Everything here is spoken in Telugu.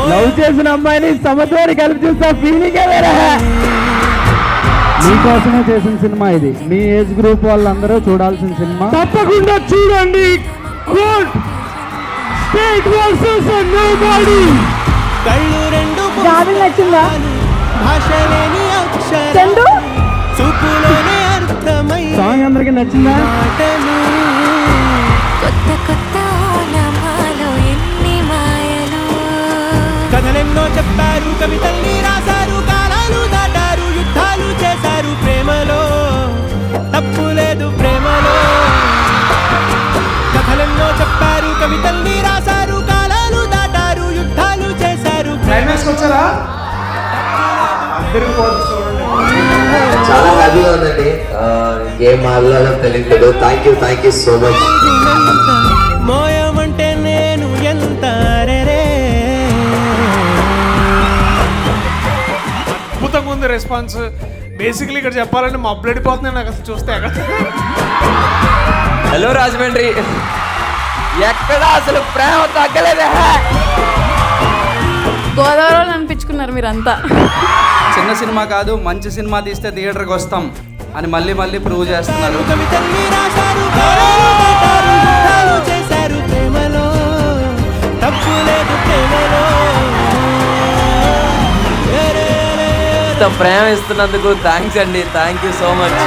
లవ్ చేసిన అమ్మాయిని సమతోని కలిపి చూస్తా ఫీలింగ్ వేరే. మీకోసమే చేసిన సినిమా ఇది. మీ ఏజ్ గ్రూప్ వాళ్ళందరూ చూడాల్సిన సినిమా, తప్పకుండా చూడండి. Court state versus nobody. కళ్ళు రెండు నచ్చిందా? భాషలేని అక్షరం చందు చూపులోనే అర్థమై సాంగ్ అందరికి నచ్చిందా? కొత్త కొత్త ఓలమాలో ఎన్ని మాయలు. కథలెన్నో చెప్పారు, కవితల్ని రాశారు, కాలాలు దాటారు, యుద్ధాలు చేశారు ప్రేమలో. తప్పు లేదు ప్రేమలో. కథలెన్నో చెప్పారు, కవితల్ని రాశారు, కాలాలు దాటారు, యుద్ధాలు చేశారు. వచ్చారా? చాలా హ్యాపీగా ఉందండి. ఏం మాట్లాడాలో తెలియట్లేదు. Thank you so much. మోయమంటే నేను ఎంత రే. అద్భుతంగా ఉంది రెస్పాన్స్. బేసిక్లీ ఇక్కడ చెప్పాలంటే మా బ్లడ్ పోతుంది నాకు అసలు చూస్తే. అక్కడ హలో రాజమండ్రి, ఎక్కడ అసలు ప్రేమ తగ్గలేదే. గోదావరిలో అనిపించుకున్నారు మీరంతా. చిన్న సినిమా కాదు, మంచి సినిమా తీస్తే థియేటర్కి వస్తాం అని మళ్ళీ మళ్ళీ ప్రూవ్ చేస్తున్నారు. కవితల్ని రాశారు, కాలాలు దాటారు, యుద్ధాలు చేశారు ప్రేమలో. తప్పు లేదు ప్రేమలో. ప్రేమ ఇస్తున్నందుకు థ్యాంక్స్ అండి. Thank you so much.